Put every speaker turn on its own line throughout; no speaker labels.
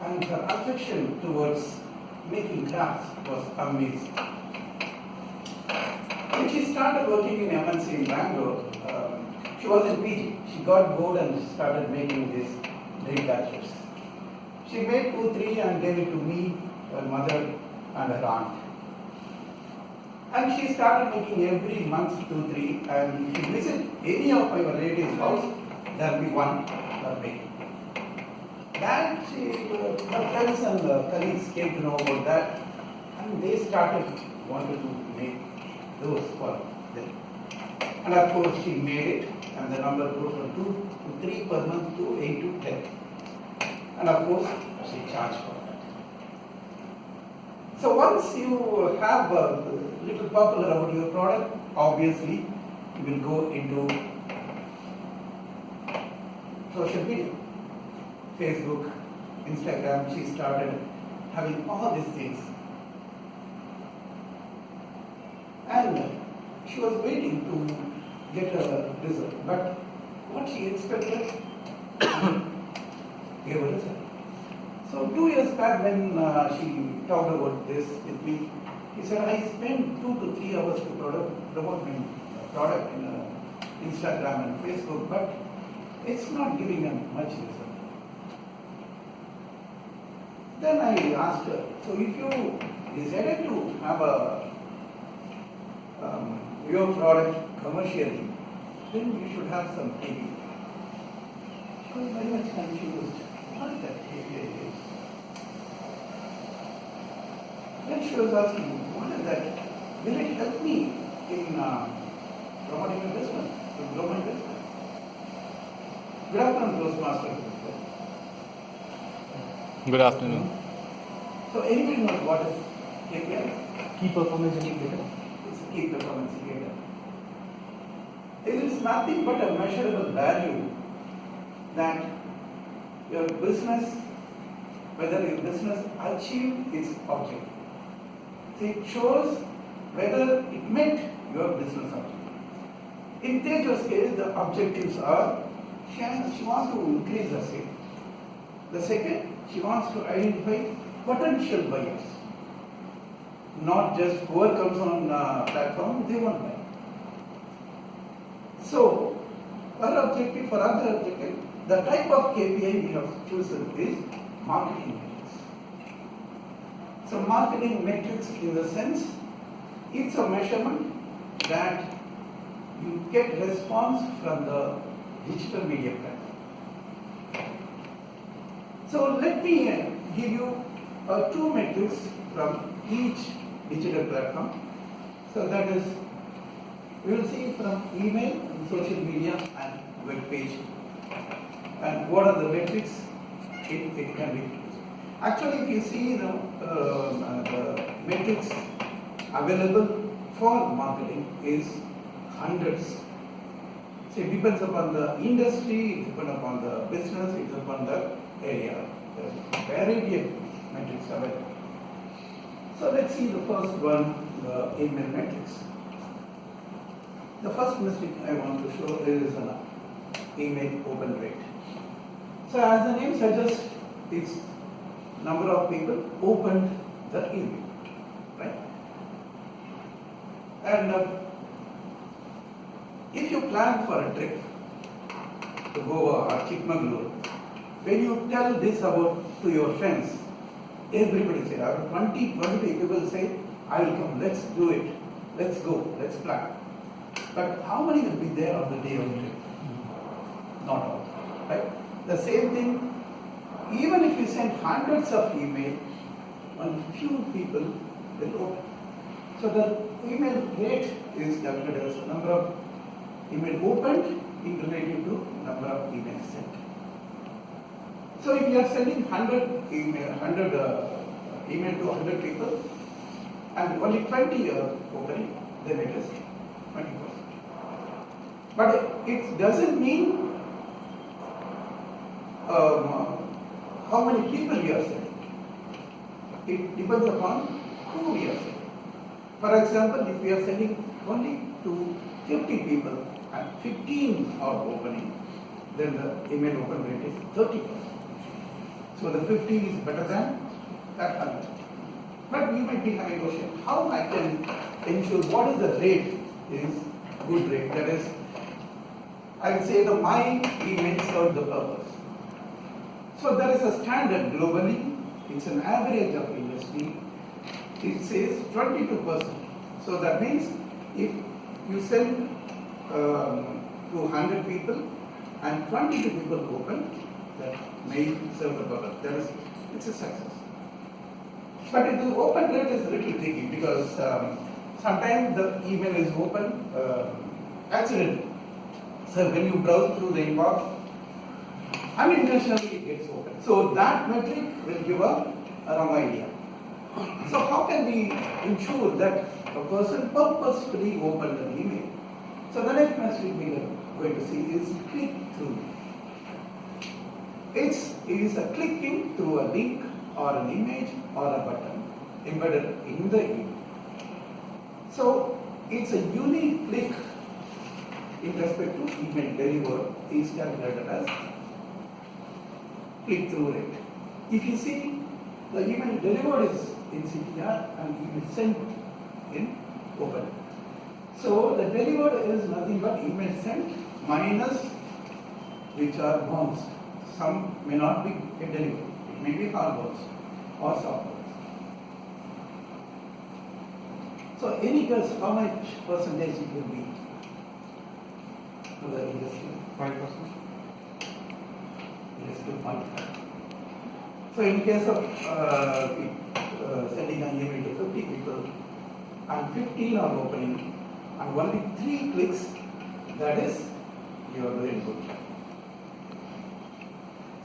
and her affection towards making crafts was amazing. When she started working in MNC in Bangalore, she was in PG. She got bored and started making these dream catchers. She made 2-3 and gave it to me, her mother, and her aunt. And she started making every month 2-3. And if you visit any of my relatives' house, there will be one making. Then her friends and colleagues came to know about that, and they wanted to make those for them. And of course, she made it, and the number grew from 2 to 3 per month to 8 to 10. And of course, she charged for that. So once you have a little popular about your product, obviously you will go into social media, Facebook, Instagram. She started having all these things. And she was waiting to get a result. But what she expected gave a result. So 2 years back when she talked about this with me, he said, I spent 2 to 3 hours to promote my product in Instagram and Facebook, but it's not giving them much result. Then I asked her, so if you decided to have your product commercially, then you should have some KPI. She was very much confused. What is that KPI is? Then she was asking, what is that? Will it help me in promoting my business, to grow my business? Good afternoon, Toastmaster.
Good afternoon.
So anybody knows what is KPI?
Key performance indicator.
It's a key performance indicator. It is nothing but a measurable value that your business, whether your business achieved its objective. So it shows whether it met your business objective. In Teja's case, the objectives are she wants to increase her sale. The second, she wants to identify potential buyers. Not just whoever comes on platform, they won't buy. So, her objective, for other objective, the type of KPI we have chosen is marketing metrics. So, marketing metrics in the sense, it's a measurement that you get response from the digital media platform. So, let me give you 2 metrics from each digital platform. So, that is, we will see from email, social media, and web page. And what are the metrics it can be used. Actually, if you see the metrics available for marketing is hundreds. So it depends upon the industry, it depends upon the business, it depends upon the area. There are variety of metrics available. So let's see the first one, the email metrics. The first metric I want to show is an email open rate. So as the name suggests, it's number of people opened the email, right? And if you plan for a trip to Goa or Chikmagalur, when you tell this to your friends, everybody say, 20 people say, I will come, let's do it, let's go, let's plan. But how many will be there on the day of the trip? Not all, right? The same thing, even if you send hundreds of emails, only few people will open. So the email rate is calculated as the number of email opened in relative to number of emails sent. So if you are sending 100 email to 100 people and only 20 are opening, then it is 20%. But it doesn't mean how many people you are sending. It depends upon who we are sending. For example, if we are sending only to 50 people and 15 are opening, then the email open rate is 30%. So the 50 is better than that 100. But you might be having a question, how I can ensure what is the rate is good rate? That is, I will say my email served the purpose. So there is a standard globally, it's an average of industry, it says 22%. So that means if you send to 100 people and 22 people open, that may serve the purpose. That is, it's a success. But the open rate is a little tricky because sometimes the email is open accidentally. So when you browse through the inbox, unintentionally it gets open. So that metric will give a wrong idea. So how can we ensure that a person purposefully opened an email? So the next message we are going to see is click through. It is a clicking through a link or an image or a button embedded in the email. So it's a unique click in respect to email delivered is calculated as click through rate. If you see the email delivered is in CTR and email sent in open. So the delivered is nothing but email sent minus which are bounced. Some may not be delivered. It may be hard bounced or soft bounced. So any guess how much percentage it will be to the industry?
5%.
Yes, 2.5. So in case of sending an email to 50 people and 15 are opening and only 3 clicks, that is you are very good.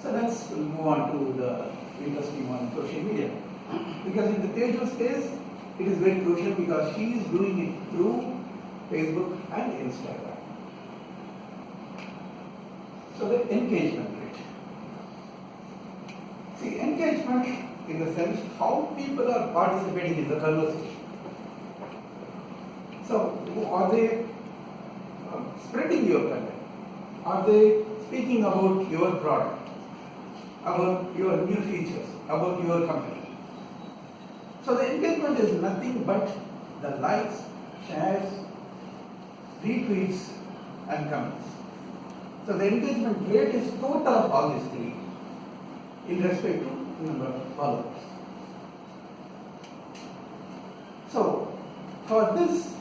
So let's move on to the interesting one, social media. Because in the Teju's case, it is very crucial because she is doing it through Facebook and Instagram. So the engagement rate. See, engagement in the sense how people are participating in the conversation. So are they spreading your content? Are they speaking about your product, about your new features, about your company? So the engagement is nothing but the likes, shares, retweets and comments. So the engagement rate is total of all these three in respect to number of followers. So for this,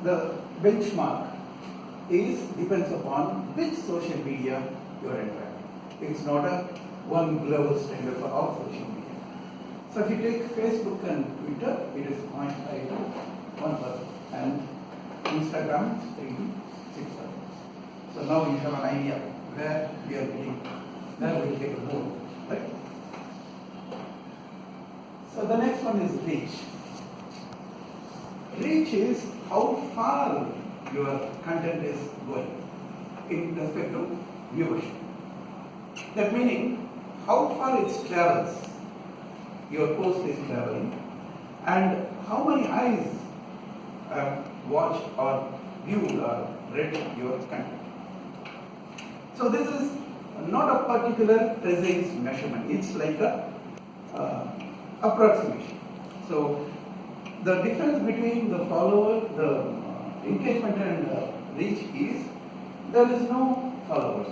the benchmark depends upon which social media you are interacting. It's not a one global standard for all social media. So if you take Facebook and Twitter, it is 0.5 to 1%, and Instagram is 3 to 6%. So now you have an idea where we are getting, where we will take a move, right? So the next one is reach. Reach is how far your content is going in respect to viewership. That meaning how far it travels, your post is traveling, and how many eyes watched or viewed or read your content. So this is not a particular precise measurement, it's like a approximation. So the difference between the follower, the engagement and reach is there is no followers.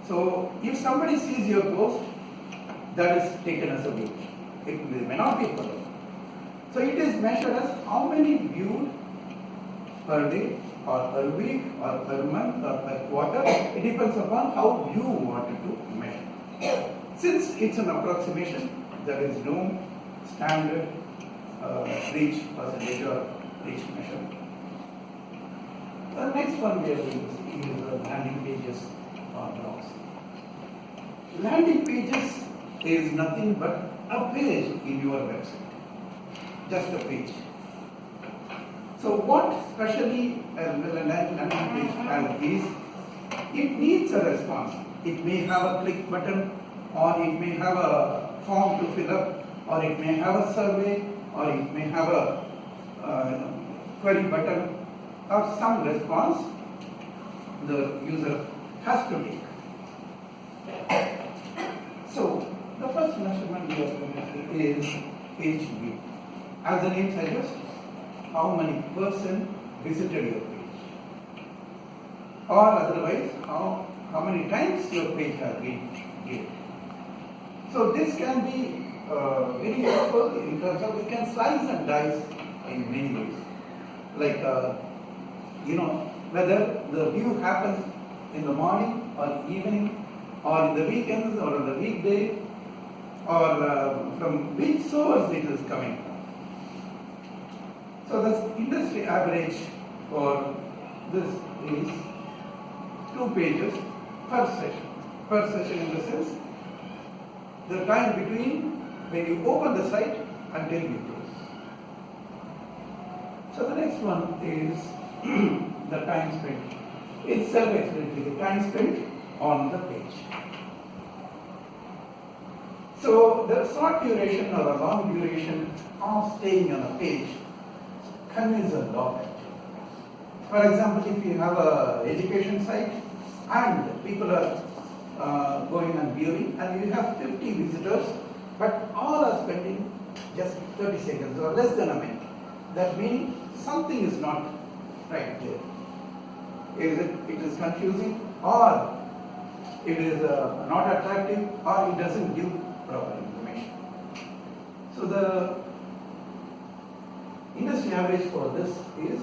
So if somebody sees your post, that is taken as a view. It may not be a follower. So it is measured as how many viewed per day or per week or per month or per quarter. It depends upon how you wanted to measure. Since it's an approximation, there is no standard reach percentage or reach measurement. The next one we are going to see is landing pages or blogs. Landing pages is nothing but a page in your website, just a page. So what specially a landing page has is, it needs a response. It may have a click button, or it may have a form to fill up, or it may have a survey, or it may have a query button, or some response the user has to take. So first measurement we are going to do is page view. As the name suggests, how many person visited your page, or otherwise how many times your page has been viewed. So this can be very useful in terms of we can slice and dice in many ways. Like whether the view happens in the morning or evening or in the weekends or on the weekday or from which source it is coming from. So the industry average for this is 2 pages per session. Per session in the sense the time between when you open the site until you close. So the next one is the time spent. It's self-explanatory, the time spent on the page. So the short duration or a long duration of staying on a page conveys a lot actually. For example, if you have an education site and people are going and viewing and you have 50 visitors, but all are spending just 30 seconds or less than a minute, that means something is not right there. It is confusing, or it is not attractive, or it doesn't give proper information. So the industry average for this is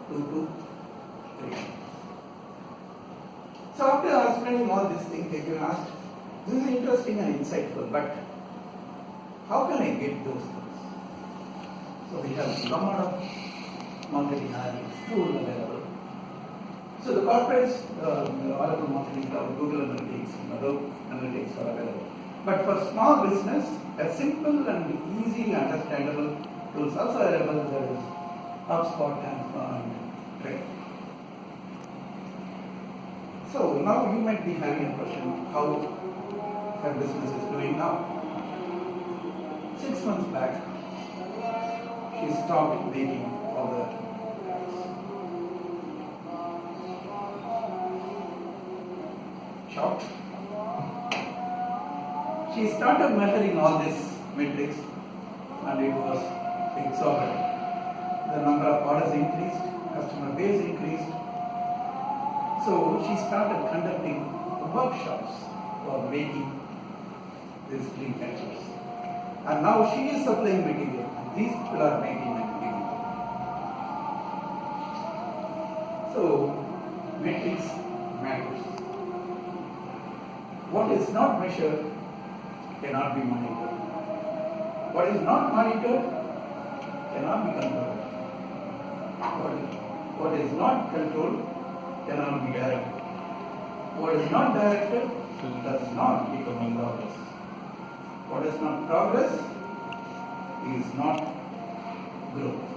2 to 3. So after explaining all these things, you can ask, this is interesting and insightful, but how can I get those things? So we have a lot of marketing analytics tools available. So the corporates, Oracle Marketing Cloud, Google Analytics, Adobe Analytics are available. But for small business, a simple and easy understandable tools also available. There is HubSpot and Trade. So now you might be having a question, how your business is doing now. 6 months back, she stopped making all the ads. Shocked? She started measuring all these metrics and it was exorbitant. The number of orders increased, customer base increased. So she started conducting workshops for making these green pictures. And now she is supplying material. These people are making material. So metrics matters. What is not measured cannot be monitored. What is not monitored cannot be controlled. What is not controlled cannot be directed. What is not directed does not become progress. What is not progress is not growth.